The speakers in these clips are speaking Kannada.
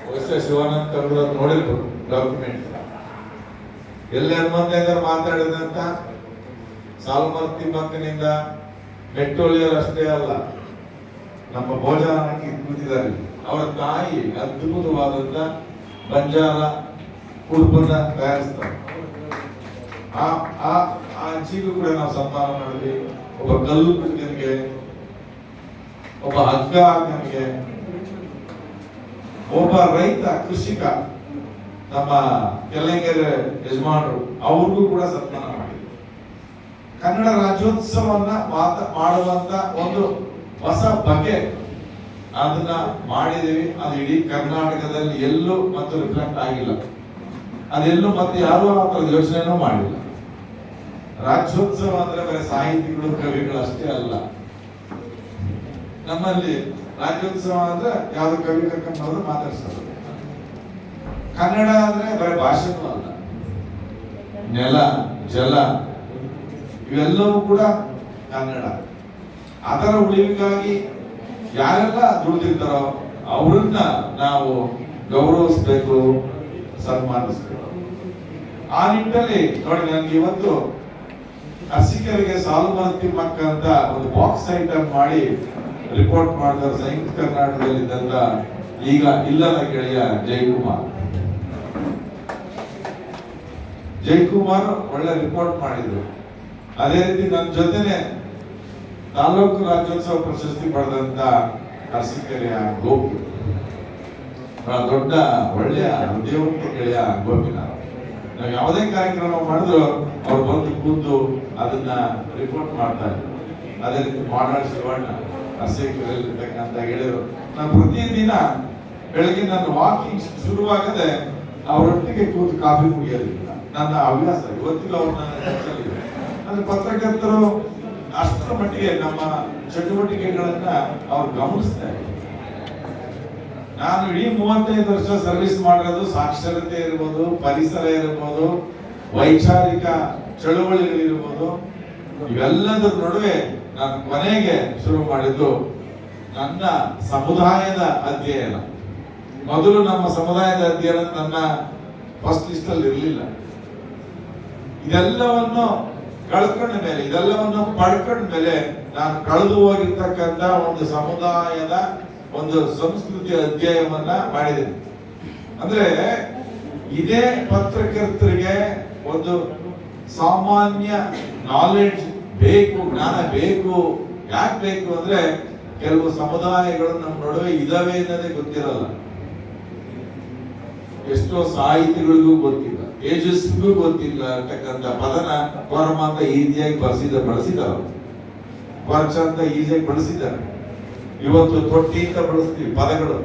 ಬಹುಶಃ ಶಿವಾನಂದ ಅವರು ನೋಡಿರ್ಬೋದು ಡಾಕ್ಯುಮೆಂಟ್. ಎಲ್ಲಿ ಹನುಮಂತ ಮಾತಾಡಿದಂತ ಸಾಲುಮರ್ತಿ ಮಕ್ಕನಿಂದ ಮೆಟ್ಟೊಳಿಯರು ಅಷ್ಟೇ ಅಲ್ಲ, ನಮ್ಮ ಭೋಜನ ಕೂತಿದ್ದಾರೆ. ಅವರ ತಾಯಿ ಅದ್ಭುತವಾದಂತ ಬಂಜಾರ ಉಡುಪನ್ನ ತಯಾರಿಸ್ತಾರೆ. ಆ ಅಜ್ಜಿಗೂ ಕೂಡ ನಾವು ಸನ್ಮಾನ ಮಾಡಿದ್ವಿ. ಒಬ್ಬ ಕಲ್ಲು ಕುಡಿಗನಿಗೆ, ಒಬ್ಬ ಹಗ್ಗ ಹಾಕನಿಗೆ, ಒಬ್ಬ ರೈತ ಕೃಷಿಕ ನಮ್ಮ ಕೆಲ್ಲಂಗೆರೆ ಯಜಮಾನರು ಅವ್ರಿಗೂ ಕೂಡ ಸನ್ಮಾನ ಮಾಡಿದ್ವಿ. ಕನ್ನಡ ರಾಜ್ಯೋತ್ಸವನ್ನ ಮಾಡುವಂತ ಒಂದು ಹೊಸ ಬಗೆ ಅದನ್ನ ಮಾಡಿದೀವಿ. ಅದು ಇಡೀ ಕರ್ನಾಟಕದಲ್ಲಿ ಎಲ್ಲೂ ಮತ್ತು ರಿಫ್ಲೆಕ್ಟ್ ಆಗಿಲ್ಲ. ಅದೆಲ್ಲೂ ಮತ್ತೆ ಯಾರು ಆ ಥರದ ಯೋಚನೆನೂ ಮಾಡಿಲ್ಲ. ರಾಜ್ಯೋತ್ಸವ ಅಂದ್ರೆ ಬರೀ ಸಾಹಿತಿಗಳು ಕವಿಗಳು ಅಷ್ಟೇ ಅಲ್ಲ. ನಮ್ಮಲ್ಲಿ ರಾಜ್ಯೋತ್ಸವ ಅಂದ್ರೆ ಯಾವ್ದು ಕವಿ ಕರ್ಕೊಂಡು ಮಾತಾಡ್ಸೋದು. ಕನ್ನಡ ಅಂದ್ರೆ ಬರೀ ಭಾಷೆನೂ ಅಲ್ಲ, ನೆಲ ಜಲ ಇವೆಲ್ಲವೂ ಕೂಡ ಕನ್ನಡ. ಅದರ ಉಳಿವಿಗಾಗಿ ಯಾರೆಲ್ಲ ದುಡಿದಿರ್ತಾರೋ ಅವ್ರನ್ನ ನಾವು ಗೌರವಿಸ್ಬೇಕು, ಸನ್ಮಾನಿಸ್ಬೇಕು. ಆ ನಿಟ್ಟಿನಲ್ಲಿ ನೋಡಿ, ನನಗೆ ಇವತ್ತು ಅರ್ಸಿಕರಿಗೆ ಸಾಲುಮರ್ತಿ ಮಕ್ಕ ಅಂತ ಒಂದು ಬಾಕ್ಸ್ ಐಟಮ್ ಮಾಡಿ ರಿಪೋರ್ಟ್ ಮಾಡಿದ್ದಾರೆ. ಸಂಯುಕ್ತ ಕರ್ನಾಟಕದಲ್ಲಿದ್ದಂತ ಈಗ ಇಲ್ಲದ ಗೆಳೆಯ ಜಯಕುಮಾರ್ ಒಳ್ಳೆ ರಿಪೋರ್ಟ್ ಮಾಡಿದ್ರು. ಅದೇ ರೀತಿ ನನ್ನ ಜೊತೆನೆ ತಾಲೂಕು ರಾಜ್ಯೋತ್ಸವ ಪ್ರಶಸ್ತಿ ಪಡೆದಂತ ಅರಸೀಕೆರೆಯ ಗೋಪಿ, ಬಹಳ ದೊಡ್ಡ ಒಳ್ಳೆಯ ದೇವರ ಗೆಳೆಯ ಗೋಪಿನಾಥ್. ನಾವು ಯಾವುದೇ ಕಾರ್ಯಕ್ರಮ ಮಾಡಿದ್ರು ಅವ್ರು ಬಂದು ಕೂತು ಅದನ್ನ ರಿಪೋರ್ಟ್ ಮಾಡ್ತಾ ಇದ್ರು. ಅದೇ ರೀತಿ ಮಾಡಾಳ್ ಶಿವಣ್ಣ ಅರಸೀಕೆರೆಯಲ್ಲಿರ್ತಕ್ಕಂಥ ಗೆಳೆಯರು. ನಾನು ಪ್ರತಿದಿನ ಬೆಳಗ್ಗೆ ನನ್ನ ವಾಕಿಂಗ್ ಶುರುವಾಗದೆ ಅವರೊಟ್ಟಿಗೆ ಕೂತು ಕಾಫಿ ಕುಡಿಯೋದಿಲ್ಲ, ನನ್ನ ಹವ್ಯಾಸ ಇವತ್ತಿಗೂ ಅವ್ರು ನನ್ನ ಹೆಸರಿದೆ. ಅಂದ್ರೆ ಪತ್ರಕರ್ತರು ಅಷ್ಟರ ಮಟ್ಟಿಗೆ ನಮ್ಮ ಚಟುವಟಿಕೆಗಳನ್ನ ಅವ್ರು ಗಮನಿಸ್ತಾ ಇದ್ದಾರೆ. ನಾನು ಇಡೀ 35 ವರ್ಷ ಸರ್ವಿಸ್ ಮಾಡಿರೋದು ಸಾಕ್ಷರತೆ ಇರ್ಬೋದು, ಪರಿಸರ ಇರ್ಬೋದು, ವೈಚಾರಿಕ ಚಳುವಳಿಗಳಿರ್ಬೋದು, ಇವೆಲ್ಲದರ ನಡುವೆ ನಾನು ಕೊನೆಗೆ ಶುರು ಮಾಡಿದ್ದು ನನ್ನ ಸಮುದಾಯದ ಅಧ್ಯಯನ. ಮೊದಲು ನಮ್ಮ ಸಮುದಾಯದ ಅಧ್ಯಯನ ನನ್ನ ಫಸ್ಟ್ ಲಿಸ್ಟ್ ಅಲ್ಲಿ ಇರಲಿಲ್ಲ. ಇದೆಲ್ಲವನ್ನು ಕಳ್ಕೊಂಡ ಮೇಲೆ, ಇದೆಲ್ಲವನ್ನು ಪಡ್ಕೊಂಡ ಮೇಲೆ ನಾನು ಕಳೆದು ಹೋಗಿರ್ತಕ್ಕಂಥ ಒಂದು ಸಮುದಾಯದ ಒಂದು ಸಂಸ್ಕೃತಿಯ ಅಧ್ಯಯನವನ್ನ ಮಾಡಿದ್ದೀನಿ. ಅಂದ್ರೆ ಇದೇ ಪತ್ರಕರ್ತರಿಗೆ ಒಂದು ಸಾಮಾನ್ಯ ನಾಲೆಡ್ಜ್ ಬೇಕು, ಜ್ಞಾನ ಬೇಕು. ಯಾಕೆ ಬೇಕು ಅಂದ್ರೆ ಕೆಲವು ಸಮುದಾಯಗಳು ನಮ್ಮ ನಡುವೆ ಇದಾವೆ ಅನ್ನೋದೇ ಗೊತ್ತಿರಲ್ಲ. ಎಷ್ಟೋ ಸಾಹಿತಿಗಳಿಗೂ ಗೊತ್ತಿಲ್ಲ, ಏಜಸ್ಗೂ ಗೊತ್ತಿಲ್ಲ ಅಂತಕ್ಕಂಥ ಪದನ ಕೊರಮ ಅಂತ ಈಸಿಯಾಗಿ ಬಳಸಿದ್ದಾರೆ, ಕೊರಚ ಅಂತ ಈಸಿಯಾಗಿ ಬಳಸಿದ್ದಾರೆ. ಇವತ್ತು ತೊಟ್ಟಿ ಅಂತ ಬಳಸ್ತೀವಿ ಪದಗಳು.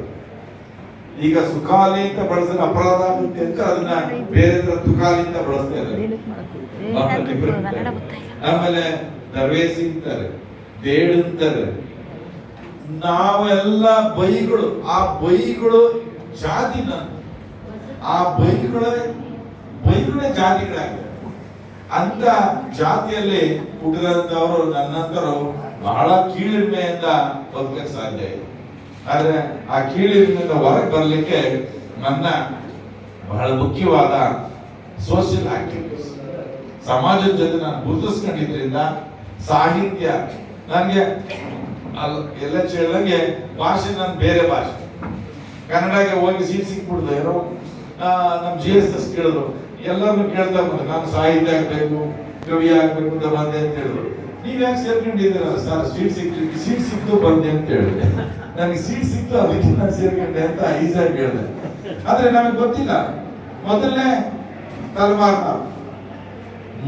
ಈಗ ಸುಖಾಲಿ ಅಂತ ಬಳಸಿದ್ರೆ ಅಪರಾಧ ಆಗುತ್ತೆ ಅಂತ ಅದನ್ನ ಬೇರೆ ತರ ತುಕಾಲಿ ಅಂತ ಬಳಸ್ತಾ ಇದ್ದಾರೆ. ಆಮೇಲೆ ದರ್ವೇಸಿ ಅಂತಾರೆ, ದೇಡ್ ಅಂತಾರೆ. ನಾವೆಲ್ಲ ಬೈಗಳು, ಆ ಬೈಗಳು ಜಾತಿನ, ಆ ಬೈಗಳೇ ಜಾತಿಗಳಾಗಿವೆ. ಅಂತ ಜಾತಿಯಲ್ಲಿ ಹುಟ್ಟಿದಂತವರು ನನ್ನಂತರು ಬಹಳ ಕೀಳಿಮೆಯಿಂದ ಬದುಕಕ್ಕೆ ಸಾಧ್ಯ ಇದೆ. ಆದ್ರೆ ಆ ಕೀಳಿಮೆಯಿಂದ ಹೊರಗೆ ಬರ್ಲಿಕ್ಕೆ ನನ್ನ ಬಹಳ ಮುಖ್ಯವಾದ ಸೋಷಿಯಲ್ ಆಕ್ಟಿವಿಟೀಸ್, ಸಮಾಜದ ಜೊತೆ ನಾನು ಗುರುತಿಸ್ಕೊಂಡಿದ್ರಿಂದ ಸಾಹಿತ್ಯ ನನಗೆ ಎಲ್ಲ ಹೇಳಿದಂಗೆ ಭಾಷೆ ನನ್ನ ಬೇರೆ ಭಾಷೆ. ಕನ್ನಡಕ್ಕೆ ಹೋಗಿ ಸೀಟ್ ಸಿಕ್ಬಿಡ್ದು. ಏನೋ ನಮ್ಮ GSS ಕೇಳಿದ್ರು, ಎಲ್ಲರನ್ನು ಕೇಳ್ತಾ ಬಂದೆ ನಾನು ಸಾಹಿತ್ಯ ಆಗ್ಬೇಕು, ಕವಿ ಆಗ್ಬೇಕು ಅಂತ ಬಂದೆ ಅಂತ ಹೇಳಿದ್ರು. ನೀವ್ ಯಾಕೆ ಸೇರ್ಕೊಂಡಿದ್ದೀರ ಸರ್? ಸೀಟ್ ಸಿಕ್ತು ಬಂದೆ ಅಂತ ಹೇಳಿದೆ. ನನಗೆ ಸೀಟ್ ಸಿಕ್ತು ಅದಕ್ಕೆ ನಾನು ಸೇರ್ಕೊಂಡೆ ಅಂತ ಈಸಿಯಾಗಿ ಹೇಳಿದೆ. ಆದ್ರೆ ನಮಗೆ ಗೊತ್ತಿಲ್ಲ, ಮೊದಲನೇ ತಲೆಮಾರು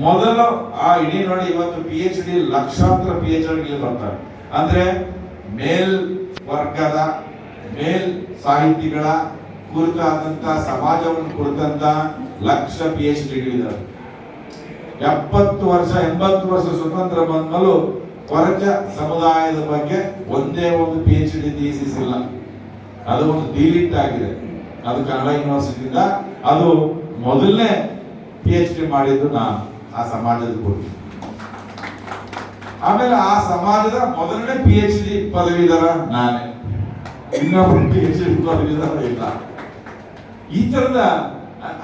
ಮೊದಲು ಆ ಇಡೀ ನೋಡಿ ಇವತ್ತು PhD ಲಕ್ಷಾಂತರ PhD ಬರ್ತಾರೆ. ಅಂದ್ರೆ ಮೇಲ್ ವರ್ಗದ ಮೇಲ್ ಸಾಹಿತಿಗಳ ಕುರಿತಾದಂತ ಸಮಾಜವನ್ನು ಕುರಿತಂತ ಲಕ್ಷ PhDಗಳಿದ್ದಾರೆ. 70 ವರ್ಷ 80 ವರ್ಷ ಸ್ವತಂತ್ರ ಬಂದ್ಮೇಲೂ ಕೊರಚ ಸಮುದಾಯದ ಬಗ್ಗೆ ಒಂದೇ ಒಂದು PhD ಥೀಸಿಸ್ ಇಲ್ಲ. ಅದು ಒಂದು ಡಿಲೀಟ್ ಆಗಿದೆ. ಅದು ಕನ್ನಡ ಯೂನಿವರ್ಸಿಟಿಯಿಂದ ಅದು ಮೊದಲನೇ PhD ಮಾಡಿದ್ದು ನಾನು ಆ ಸಮಾಜದ ಕುರಿತು. ಆಮೇಲೆ ಆ ಸಮಾಜದ ಮೊದಲನೇ PhD ಪದವೀಧರ ನಾನೇ, ಇನ್ನೊಬ್ಬರು PhD ಪದವೀಧರ ಇಲ್ಲ. ಈ ತರದ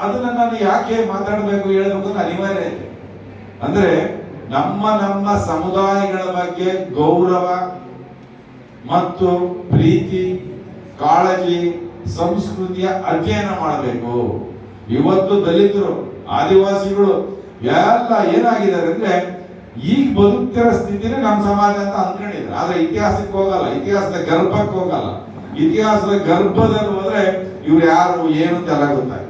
ಅದನ್ನ ನಾನು ಯಾಕೆ ಮಾತಾಡಬೇಕು ಹೇಳಬೇಕು ಅಂತ ಅನಿವಾರ್ಯ ಇದೆ. ಅಂದ್ರೆ ನಮ್ಮ ಸಮುದಾಯಗಳ ಬಗ್ಗೆ ಗೌರವ ಮತ್ತು ಪ್ರೀತಿ, ಕಾಳಜಿ, ಸಂಸ್ಕೃತಿಯ ಅಧ್ಯಯನ ಮಾಡಬೇಕು. ಇವತ್ತು ದಲಿತರು, ಆದಿವಾಸಿಗಳು ಎಲ್ಲ ಏನಾಗಿದ್ದಾರೆ ಅಂದ್ರೆ ಈಗ ಬದುಕ್ತಿರೋ ಸ್ಥಿತಿನೇ ನಮ್ಮ ಸಮಾಜ ಅಂತ ಅಂದ್ಕೊಂಡಿದ್ದಾರೆ. ಆದ್ರೆ ಇತಿಹಾಸಕ್ಕೆ ಹೋಗಲ್ಲ, ಇತಿಹಾಸದ ಗರ್ಭಕ್ಕೆ ಹೋಗಲ್ಲ. ಇತಿಹಾಸದ ಗರ್ಭದಲ್ಲಿ ಹೋದ್ರೆ ಇವ್ರು ಯಾರು ಏನು ಅಂತ ಎಲ್ಲ ಗೊತ್ತಾಗ್ತದೆ.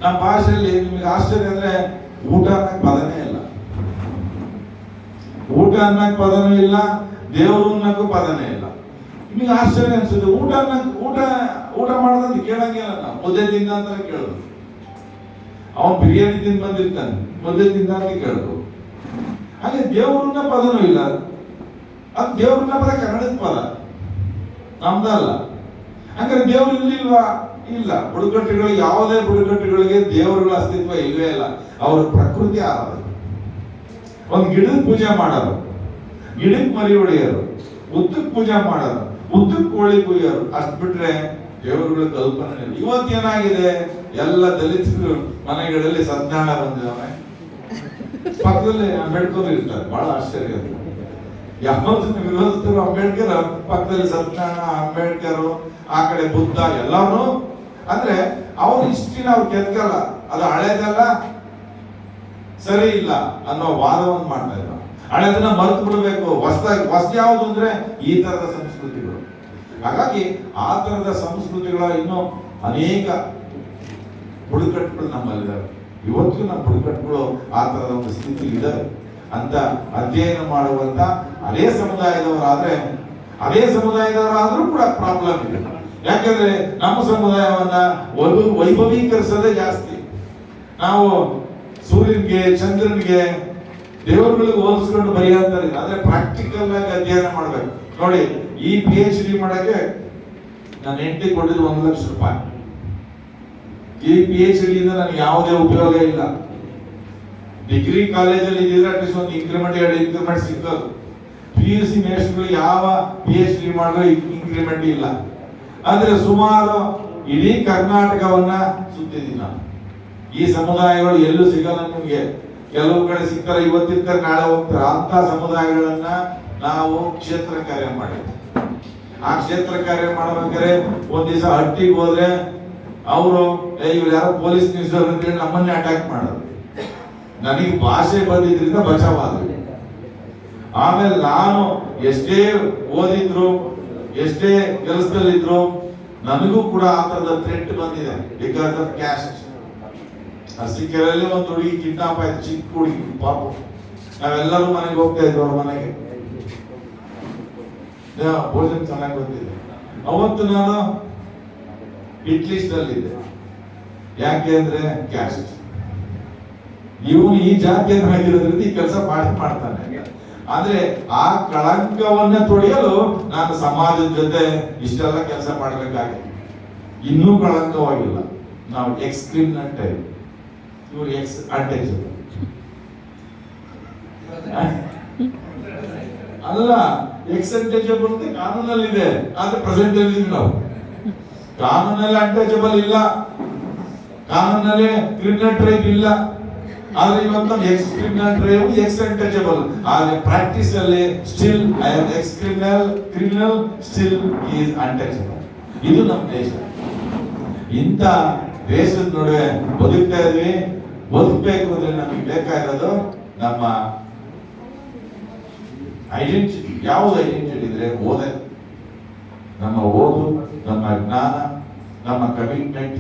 ನಮ್ಮ ಭಾಷೆಯಲ್ಲಿ ನಿಮಗೆ ಆಶ್ಚರ್ಯ ಅಂದ್ರೆ ಊಟ ಅನ್ನಕ್ ಪದನೇ ಇಲ್ಲ, ಊಟ ಅನ್ನಕ್ ಪದನೂ ಇಲ್ಲ, ದೇವರು ಅನ್ನಕ್ಕೂ ಪದನೇ ಇಲ್ಲ. ನಿಮಗೆ ಆಶ್ಚರ್ಯ ಅನ್ಸುತ್ತೆ. ಊಟ ಮಾಡೋದಂತ ಕೇಳಂಗಿಲ್ಲ, ನಾವು ಮುದ್ದೆ ತಿಂದ ಅಂತ ಕೇಳೋದು. ಅವನ್ ಬಿರಿಯಾನಿ ತಿಂದು ಬಂದಿರ್ತಾನೆ, ಮುದ್ದೆ ತಿಂದ ಅಂತ ಕೇಳೋದು. ಹಾಗೆ ದೇವ್ರನ್ನ ಪದನೂ ಇಲ್ಲ. ಅದು ದೇವ್ರನ್ನ ಪದ ಕನ್ನಡದ ಪದ, ನಮ್ದಲ್ಲ. ಹಂಗಾರೆ ದೇವ್ರು ಇಲ್ಲಿಲ್ವಾ? ಇಲ್ಲ. ಬುಡಕಟ್ಟುಗಳು, ಯಾವುದೇ ಬುಡಕಟ್ಟುಗಳಿಗೆ ದೇವರುಗಳ ಅಸ್ತಿತ್ವ ಇಲ್ವೇ ಇಲ್ಲ. ಅವ್ರ ಪ್ರಕೃತಿ ಆರಾಧನೆ. ಒಂದ್ ಗಿಡದ ಪೂಜೆ ಮಾಡೋರು, ಗಿಡಕ್ಕೆ ಮರಿ ಹೊಡೆಯೋರು, ಉದ್ದಕ್ಕೆ ಪೂಜೆ ಮಾಡೋರು, ಉದ್ದಕ್ಕೆ ಕೋಳಿ ಕುಯ್ಯೋರು, ಅಷ್ಟ್ ಬಿಟ್ರೆ ದೇವರುಗಳ ಕಲ್ಪನೆ ಇಲ್ಲ. ಇವತ್ತೇನಾಗಿದೆ, ಎಲ್ಲ ದಲಿತರು ಮನೆಗಳಲ್ಲಿ ಸತ್ಯನಾರಾಯಣ ಬಂದಿದ್ದಾವೆ, ಪಕ್ಕದಲ್ಲಿ ಅಂಬೇಡ್ಕರ್ ಇರ್ತಾರೆ. ಬಹಳ ಆಶ್ಚರ್ಯ. ಯಾವತ್ತನ್ನು ವಿರೋಧಿಸ್ತರು ಅಂಬೇಡ್ಕರ್, ಪಕ್ಕದಲ್ಲಿ ಸತ್ಯನಾರಾಯಣ, ಅಂಬೇಡ್ಕರ್, ಆ ಕಡೆ ಬುದ್ಧ, ಎಲ್ಲಾರು. ಅಂದ್ರೆ ಅವ್ರ ಹಿಸ್ಟ್ರಿನ ಅವ್ರು ಕೆತ್ಕಲ್ಲ, ಅದು ಹಳೇದಲ್ಲ, ಸರಿ ಇಲ್ಲ ಅನ್ನೋ ವಾದವನ್ನು ಮಾಡ್ತಾ ಇದ್ದಾರೆ. ಹಳೆದನ್ನ ಮರೆತು ಬಿಡಬೇಕು, ಹೊಸ ಯಾವುದು ಅಂದ್ರೆ ಈ ತರದ ಸಂಸ್ಕೃತಿಗಳು. ಹಾಗಾಗಿ ಆ ತರದ ಸಂಸ್ಕೃತಿಗಳ ಇನ್ನೂ ಅನೇಕ ಬುಡಕಟ್ಟುಗಳು ನಮ್ಮಲ್ಲಿದ್ದಾವೆ. ಇವತ್ತು ನಮ್ಮ ಬುಡಕಟ್ಟುಗಳು ಆ ತರದ ಒಂದು ಸ್ಥಿತಿ ಇದೆ ಅಂತ ಅಧ್ಯಯನ ಮಾಡುವಂತ ಅದೇ ಸಮುದಾಯದವರಾದ್ರೂ ಕೂಡ ಪ್ರಾಬ್ಲಮ್ ಇದೆ. ಯಾಕಂದ್ರೆ ನಮ್ಮ ಸಮುದಾಯವನ್ನ ವೈಭವೀಕರಿಸೋದೇ ಜಾಸ್ತಿ. ನಾವು ಸೂರ್ಯನ್ಗೆ, ಚಂದ್ರನ್ಗೆ, ದೇವರುಗಳಿಗೆ ಹೋಲಿಸ್ಕೊಂಡು ಬರೆಯಂತಾರೆ. ಆದ್ರೆ ಪ್ರಾಕ್ಟಿಕಲ್ ಆಗಿ ಅಧ್ಯಯನ ಮಾಡ್ಬೇಕು. ನೋಡಿ, ಈ PhD ಮಾಡಕ್ಕೆ ನಾನು ಹೆಂಡತಿ ಕೊಟ್ಟಿದ್ದು 1 ಲಕ್ಷ ರೂಪಾಯಿ. ಈ PhD ಇಂದ ನನಗೆ ಯಾವುದೇ ಉಪಯೋಗ ಇಲ್ಲ. ಡಿಗ್ರಿ ಕಾಲೇಜಲ್ಲಿ ಇದ್ದಿದ್ರೆ ಅಟ್ಲೀಸ್ಟ್ ಒಂದು ಇನ್ಕ್ರಿಮೆಂಟ್, 2 ಇನ್ಕ್ರಿಮೆಂಟ್ ಸಿಗ್ತದೆ. PUC ಮೇಷ್ಟ್ರುಗಳು ಯಾವ PhD ಮಾಡಿದ್ರೆ ಇನ್ಕ್ರಿಮೆಂಟ್ ಇಲ್ಲ. ಆದ್ರೆ ಸುಮಾರು ಇಡೀ ಕರ್ನಾಟಕವನ್ನ ಸುತ್ತಿದ್ದೀನಿ ನಾನು. ಈ ಸಮುದಾಯಗಳು ಎಲ್ಲೂ ಸಿಗಲ್ಲ ನಿಮ್ಗೆ. ಕೆಲವು ಕಡೆ ಸಿಗ್ತಾರೆ, ಇವತ್ತಿರ್ತಾರೆ, ನಾಳೆ ಹೋಗ್ತಾರೆ. ಅಂತ ಸಮುದಾಯಗಳನ್ನ ನಾವು ಕ್ಷೇತ್ರ ಕಾರ್ಯ ಮಾಡಿದ್ವಿ. ಆ ಕ್ಷೇತ್ರ ಕಾರ್ಯ ಮಾಡ್ಬೇಕಾದ್ರೆ ಒಂದ್ ದಿವಸ ಹಟ್ಟಿಗೆ ಹೋದ್ರೆ ಅವರು ಇವ್ರು ಯಾರೋ ಪೊಲೀಸ್ ನ್ಯೂಸರ್ ಅಂತೇಳಿ ನಮ್ಮನ್ನೇ ಅಟ್ಯಾಕ್ ಮಾಡೋದು. ನನಗೆ ಭಾಷೆ ಬಂದಿದ್ರಿಂದ ಬಚಾವಾದ್ವಿ. ಆಮೇಲೆ ನಾನು ಎಷ್ಟೇ ಓದಿದ್ರು, ಎಷ್ಟೇ ಕೆಲಸದಲ್ಲಿದ್ರು, ನನಗೂ ಕೂಡ ಆ ತರದ ಥ್ರೆಟ್ ಬಂದಿದೆ. Because of caste. ಅರಸೀಕೆರೆಯಲ್ಲಿ ಒಂದು ಹುಡುಗಿ ಕಿಡ್ನಾಪ್ ಆಯ್ತು, ಚಿಕ್ಕ ಹುಡುಗಿ, ಪಾಪ. ನಾವೆಲ್ಲರೂ ಮನೆಗೆ ಹೋಗ್ತಾ ಇದ್ವಿ, ಅವ್ರ ಮನೆಗೆ. ಭೋಜನ ಚೆನ್ನಾಗಿ ಬಂದಿದೆ. ಅವತ್ತು ನಾನು ಹಿಟ್ ಲಿಸ್ಟ್ ಅಲ್ಲಿ ಇದ್ದೆ. ಯಾಕೆ ಅಂದ್ರೆ ಕ್ಯಾಸ್ಟ್. ಇವನು ಈ ಜಾತಿಯನ್ನಾಗಿರೋದ್ರಿಂದ ಈ ಕೆಲಸ ಮಾಡ್ತಾನೆ. ಆದ್ರೆ ಆ ಕಳಂಕವನ್ನ ತೊಡೆಯಲು ನಾನು ಸಮಾಜದ ಜೊತೆ ಇಷ್ಟೆಲ್ಲ ಕೆಲಸ ಮಾಡಬೇಕಾಗಿದೆ. ಇನ್ನೂ ಕಳಂಕವಾಗಿಲ್ಲ. ನಾವು ಎಕ್ಸ್ ಕ್ರಿಮಿನಲ್ ಟೈಪ್, ಇವರು ಎಕ್ಸ್ ಅನ್ಟಚಬಲ್ ಅಲ್ಲ. ಎಕ್ಸ್ ಅನ್ಟಚಬಲ್ ಅಂತ ಕಾನೂನಲ್ಲಿದೆ, ಆದ್ರೆ ಪ್ರೆಸೆಂಟ್ ಅಲ್ಲಿ ನಾವು ಕಾನೂನಲ್ಲಿ ಅನ್ಟಚಬಲ್ ಇಲ್ಲ, ಕಾನೂನಲ್ಲಿ ಕ್ರಿಮಿನಲ್ ಟ್ರೈಬ್ ಇಲ್ಲ. ಆದ್ರೆ ಇವತ್ತು X criminal tribe, X untouchable. ಆದ್ರೆ ಪ್ರಾಕ್ಟೀಸ್ ಅಲ್ಲಿ still I am X criminal still is untouchable. ಇದು ನಮ್ಮ ದೇಶ. ಇಂಥ ದೇಶದ ನಡುವೆ ಬದುಕ್ತಾ ಇದ್ವಿ. ಬದುಕಬೇಕು ಅಂದ್ರೆ ನಮಗೆ ಬೇಕಾಗಿರೋದು ನಮ್ಮ ಐಡೆಂಟಿಟಿ. ಯಾವುದು ಐಡೆಂಟಿಟಿ ಇದ್ರೆ ಓದೆ, ನಮ್ಮ ಓದು, ನಮ್ಮ ಜ್ಞಾನ, ನಮ್ಮ ಕಮಿಟ್ಮೆಂಟ್,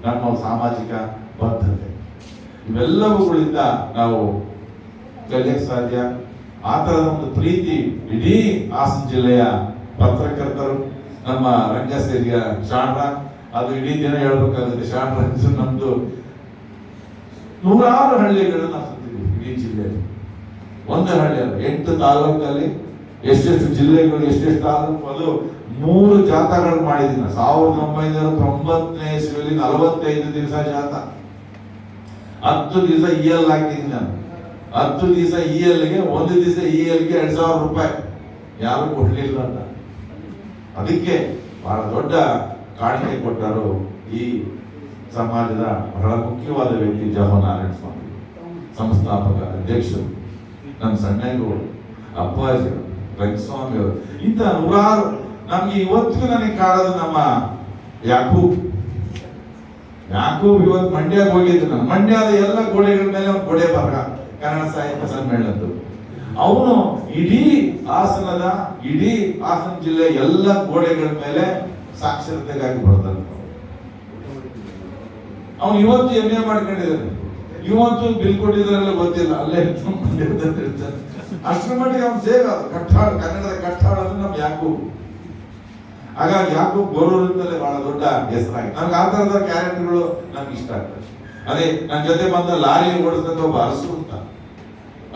ನಮ್ಮ ಸಾಮಾಜಿಕ ಬದ್ಧತೆ, ಇವೆಲ್ಲವುಗಳಿಂದ ನಾವು ಕಲಿಯಕ್ಕೆ ಸಾಧ್ಯ. ಆ ತರದ ಒಂದು ಪ್ರೀತಿ ಇಡೀ ಹಾಸನ ಜಿಲ್ಲೆಯ ಪತ್ರಕರ್ತರು, ನಮ್ಮ ರಂಗಸೇರಿಯ ಶಾಣ್ರ, ಅದು ಇಡೀ ದಿನ ಹೇಳ್ಬೇಕಾಗುತ್ತೆ. ಶಾಣ್ರ ನಮ್ದು 100 ಹಳ್ಳಿಗಳನ್ನು ನಾವು ಸುತ್ತಿದ್ದೀವಿ ಇಡೀ ಜಿಲ್ಲೆಯಲ್ಲಿ. ಒಂದು ಹಳ್ಳಿ ಅಲ್ಲ, 8 ತಾಲೂಕಲ್ಲಿ ಎಷ್ಟೆಷ್ಟು ಜಿಲ್ಲೆಗಳು, ಎಷ್ಟೆಷ್ಟು ತಾಲೂಕು, ಅದು 3 ಜಾಥಾಗಳು ಮಾಡಿದ್ದೀನಿ. 1990ನೇ ಇಸ್ವಿಯಲ್ಲಿ 45 ದಿವಸ ಜಾಥಾ, 10 ದಿವಸ EL ಹಾಕಿದ್ದೀನಿ ನಾನು. 10 ದಿವಸ ELಗೆ, 1 ದಿವಸ ELಗೆ 2000 ರೂಪಾಯಿ ಯಾರು ಕೊಡ್ಲಿಲ್ಲ ಅಂತ. ಅದಕ್ಕೆ ಬಹಳ ದೊಡ್ಡ ಕಾಣಿಕೆ ಕೊಟ್ಟರು ಈ ಸಮಾಜದ ಬಹಳ ಮುಖ್ಯವಾದ ವ್ಯಕ್ತಿ ಜವಾಹರನಾರಾಯಣ ಸ್ವಾಮಿ, ಸಂಸ್ಥಾಪಕ ಅಧ್ಯಕ್ಷರು, ನಮ್ಮ ಸಣ್ಣಗೌಡರು, ಅಪ್ಪಾಜಿ, ರಂಗಸ್ವಾಮಿ ಅವರು, ಇಂಥ ನೂರಾರು. ನಮ್ಗೆ ಇವತ್ತಿಗೂ ನನಗೆ ಕಾಡೋದು ನಮ್ಮ ಯಾಕೂಬ್ ಇವತ್ತು ಮಂಡ್ಯಕ್ಕೆ ಹೋಗಿದ್ದು. ನಾನು ಮಂಡ್ಯದ ಎಲ್ಲ ಗೋಡೆಗಳ ಮೇಲೆ ಒಂದು ಗೋಡೆ ಬರಹ ಕನ್ನಡ ಸಾಹಿತ್ಯ ಸಮ್ಮೇಳನದ್ದು. ಅವನು ಇಡೀ ಹಾಸನ ಜಿಲ್ಲೆ ಎಲ್ಲ ಗೋಡೆಗಳ ಮೇಲೆ ಸಾಕ್ಷರತೆಗಾಗಿ ಬರ್ದಂತ ಅವನು ಇವತ್ತು ಎಂ ಎ ಮಾಡ್ಕೊಂಡಿದ್ದಾನೆ. ಇವತ್ತು ಬಿಲ್ ಕೊಟ್ಟಿದ್ರೆಲ್ಲ ಗೊತ್ತಿಲ್ಲ, ಅಲ್ಲೇ ಇರ್ತಾನೆ. ಅಷ್ಟರ ಮಟ್ಟಿಗೆ ಅವ್ನು ಸೇವೆ ಅದು ಕಟ್ಟಾಳ, ಕನ್ನಡದ ಕಟ್ಟಾಳ ಅಂದ್ರೆ ನಮ್ ಯಾಕೂಬ್. ಹಾಗಾಗಿ ಯಾಕೂಬ್ ಗೋರೂರು ಅಂತಲೇ ಬಹಳ ದೊಡ್ಡ ಹೆಸರಾಗಿ ನಮ್ಗೆ ಆ ತರದ ಕ್ಯಾರೆಕ್ಟರ್ಗಳು ನಮ್ಗೆ ಇಷ್ಟ ಆಗ್ತದೆ. ಅದೇ ನನ್ನ ಜೊತೆ ಬಂದ ಲಾರಿ ಓಡಿಸಿದ ಒಬ್ಬ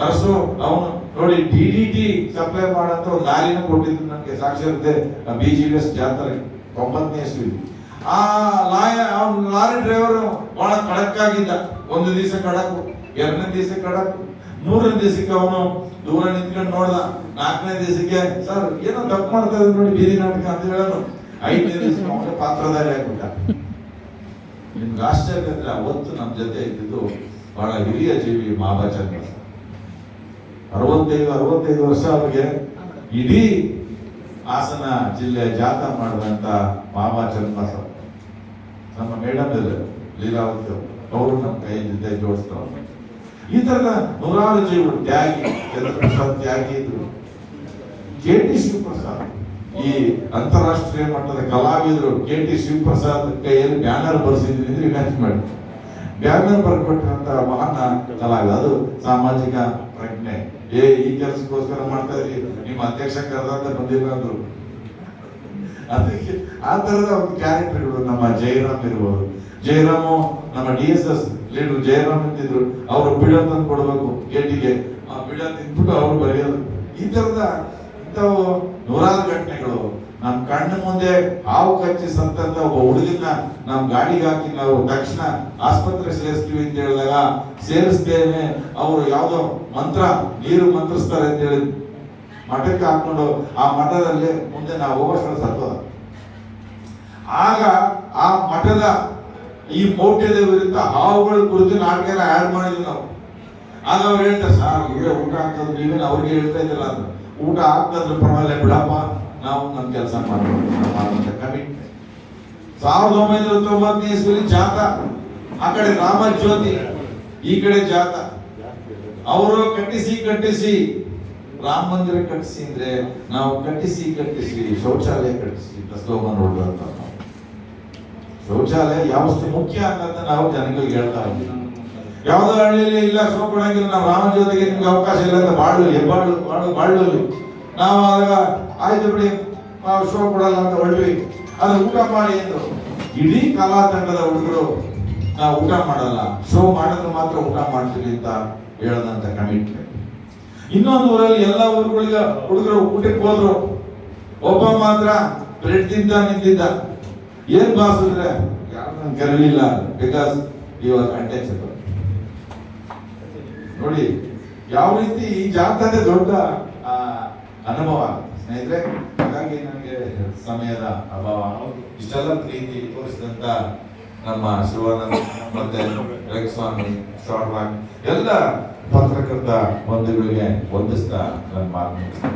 ಅರಸು ಅವನು ನೋಡಿ DDT ಸಪ್ಲೈ ಮಾಡಂತ ಒಂದು ಲಾರಿನ ಕೊಟ್ಟಿದ್ದು ನಮ್ಗೆ ಸಾಕ್ಷರತೆ BGVS ಜಾತ್ರೆ 90ನೇ ಇಸ್ವಿ. ಆ ಲಾರಿ ಡ್ರೈವರ್ ಬಹಳ ಖಡಕ್ ಆಗಿದ್ದ. ಒಂದು ದಿವಸ ಖಡಕ್, 2ನೇ ದಿವಸ ಖಡಕ್, 3ನೇ ದಿವಸಕ್ಕೆ ಅವನು ದೂರ ನಿಂತ್ಕೊಂಡು ನೋಡ್ದ. 4ನೇ ದಿವಸಕ್ಕೆ ಸರ್ ಏನೋ ತಪ್ಪು ಮಾಡ್ತಾ ಇದ್ರು ನೋಡಿ ಬೀದಿ ನಾಟಕ ಅಂತ ಹೇಳೋನು. 5ನೇ ದಿವಸಕ್ಕೆ ಅವನಿಗೆ ಪಾತ್ರಧಾರಿ ಆಗ್ಬಿಟ್ಟ. ನಿಮ್ಗೆ ಆಶ್ಚರ್ಯ ಅಂದ್ರೆ ಅವತ್ತು ನಮ್ಮ ಜೊತೆ ಇದ್ದಿದ್ದು ಬಹಳ ಹಿರಿಯ ಜೀವಿ ಮಹಾಬಾಚಂದ್ರ. 65 ವರ್ಷ ಅವರಿಗೆ ಇಡೀ ಹಾಸನ ಜಿಲ್ಲೆ ಜಾಥಾ ಮಾಡಿದಂತ ಮಹಾಬಾಚಂದ್ರ ಸರ್, ನಮ್ಮ ಮೇಡಮ್ ಲೀಲಾವತಿ ಅವರು ನಮ್ಮ ಕೈ ಜೊತೆ ಜೋಡಿಸ್ತಾರೆ. ಈ ತರದ ನೂರಾರು ಜೀವರು ತ್ಯಾಗಿ, ಚಂದ್ರಪ್ರಸಾದ್ ತ್ಯಾಗಿ ಇದ್ರು. KT ಶಿವಪ್ರಸಾದ್ ಈ ಅಂತಾರಾಷ್ಟ್ರೀಯ ಮಟ್ಟದ ಕಲಾವಿದರು KT ಶಿವಪ್ರಸಾದ್ ಕೈಯಲ್ಲಿ ಬ್ಯಾನರ್ ಬರ್ಸಿದ್ವಿ ಅಂದ್ರೆ ಇಮ್ಯಾಜಿನ್ ಮಾಡಿ. ಬ್ಯಾನರ್ ಬರ್ಕೊಟ್ಟಿರಂತ ಮಹಾನ್ ಕಲಾವಿದ. ಅದು ಸಾಮಾಜಿಕ ಪ್ರಜ್ಞೆ. ಈ ಕೆಲಸಕ್ಕೋಸ್ಕರ ಮಾಡ್ತಾ ಇದ್ರಿ, ನಿಮ್ಮ ಅಧ್ಯಕ್ಷ ಕರೆದಂತ ಬಂದಿಲ್ಲ ಅಂದ್ರು. ಅದಕ್ಕೆ ಆ ತರದ ಒಂದು ಕ್ಯಾರೆಕ್ಟರ್ಗಳು ನಮ್ಮ ಜಯರಾಮ್ ಇರ್ಬೋದು. ಜಯರಾಮು ನಮ್ಮ DSS ಲೀಡರ್ ಜಯರಾಮ್ ಅಂತಿದ್ರು. ಅವರು ಬಿಡ ತಂದು ಕೊಡ್ಬೇಕು KTಗೆ, ಆ ಬಿಡ ತಿಂದ್ಬಿಟ್ಟು ಅವ್ರು ಬರೆಯೋದು. ಈ ತರದ ಇಂಥವು ನೂರಾರು ಘಟನೆಗಳು. ನಮ್ ಕಣ್ಣು ಮುಂದೆ ಹಾವು ಕಚ್ಚಿ ಸತ್ತಂತ ಒಬ್ಬ ಹುಡುಗನ್ನ ನಮ್ ಗಾಡಿಗೆ ಹಾಕಿ ನಾವು ತಕ್ಷಣ ಆಸ್ಪತ್ರೆ ಸೇರಿಸ್ತೀವಿ ಅಂತ ಹೇಳಿದಾಗ ಸೇರಿಸ್ತೇನೆ, ಅವರು ಯಾವ್ದೋ ನೀರು ಮಂತ್ರಿಸ್ತಾರೆ ಅಂತ ಹೇಳಿ ಮಠಕ್ಕೆ ಹಾಕೊಂಡು ಆ ಮಠದಲ್ಲಿ ಮುಂದೆ ನಾವು ಹೋಗೋಷ್ಟು ಸತ್ತೋದ. ಆಗ ಆ ಮಠದ ಈ ಮೌಢ್ಯದ ವಿರುದ್ಧ ಹಾವುಗಳ ಕುರಿತು ನಾಟಕ ಎಲ್ಲ ಆಡ್ ಮಾಡಿದ್ವಿ ನಾವು. ಆಗ ಅವ್ರು ಹೇಳ್ತಾರೆ, ಸರ್ ಇವರೇ ಊಟ ಹಾಕೋದು ನೀವೇನು ಅವ್ರಿಗೆ ಹೇಳ್ತಾ ಇದ್ದಿಲ್ಲ ಅಂದ್ರೆ, ಊಟ ಹಾಕಿದ್ರೆ ಪರವಾಗಿಲ್ಲ ಬಿಡಪ್ಪ, ನಾವು ನಮ್ಮ ಕೆಲಸ ಮಾಡ್ಬೇಕು ಕಮಿಟ್ಮೆಂಟ್. 1990ನೇ ಇಸ್ವಿಯಲ್ಲಿ ಜಾಥಾ, ಆ ಕಡೆ ರಾಮಜ್ಯೋತಿ, ಈ ಕಡೆ ಜಾಥಾ. ಅವರು ಕಟ್ಟಿಸಿ ರಾಮ ಮಂದಿರ ಕಟ್ಟಿಸಿ ಅಂದ್ರೆ ನಾವು ಕಟ್ಟಿಸಿ ಶೌಚಾಲಯ ಕಟ್ಟಿಸಿ ತಸ್ಲೋಮನ್ ನೋಡ್ದಂತ. ಶೌಚಾಲಯ ಯಾವಷ್ಟು ಮುಖ್ಯ ಅಂತ ನಾವು ಜನಗಳಿಗೆ ಹೇಳ್ತಾ ಇದ್ದೀವಿ. ಯಾವ್ದೋ ಹಳ್ಳಿಯಲ್ಲಿ ಇಲ್ಲ ಶೋ ಕೊಡಂಗಿಲ್ಲ, ನಾವು ರಾಮಜ್ಯೋತಿಗೆ ನಿಮ್ಗೆ ಅವಕಾಶ ಇಲ್ಲ ಅಂತ ಬಾಳುವಲ್ಲಿ ನಾವು ಆಗ ಆಯ್ತು ಬಿಡಿ ಶೋ ಕೊಡಲ್ಲ ಅಂತ ಹೊಳ್ವಿ. ಅದು ಊಟ ಮಾಡಿ ಎಂದು ಇಡೀ ಕಲಾ ತಂಡದ ಹುಡುಗರು ನಾವು ಊಟ ಮಾಡಲ್ಲ, ಶೋ ಮಾಡಿದ್ರೆ ಮಾತ್ರ ಊಟ ಮಾಡ್ತೀವಿ ಅಂತ ಹೇಳದಂತ ಕಮಿಟ್ಮೆಂಟ್. ಇನ್ನೊಂದು ಊರಲ್ಲಿ ಎಲ್ಲ ಊರುಗಳಿಗೆ ಹುಡುಗರು ಊಟಕ್ಕೆ ಹೋದ್ರು, ಒಬ್ಬ ಮಾತ್ರ ಬ್ರೆಡ್ ತಿಂತ ನಿಂತಿದ್ದ. ಏನ್ ಬಾಸಿದ್ರೆ ಯಾರು ಕರೀಲಿಲ್ಲ, ಬಿಕಾಸ್ ಇವಾಗ ಅನ್ಟಚಬಲ್. ನೋಡಿ ಯಾವ ರೀತಿ ಈ ಜಾಥಾದ ದೊಡ್ಡ ಅನುಭವ ಸ್ನೇಹಿತರೆ. ಹಾಗಾಗಿ ನನಗೆ ಸಮಯದ ಅಭಾವ, ಇಷ್ಟೆಲ್ಲ ಪ್ರೀತಿ ತೋರಿಸಿದಂತ ನಮ್ಮ ಶಿವಾನಂದ ಮತ್ತೆ ರಂಗಸ್ವಾಮಿ ಶಾರ್ಟ್ ಎಲ್ಲ ಪತ್ರಕರ್ತ ಬಂಧುಗಳಿಗೆ ವಂದಿಸ್ತಾ ನನ್ನ ಮಾತು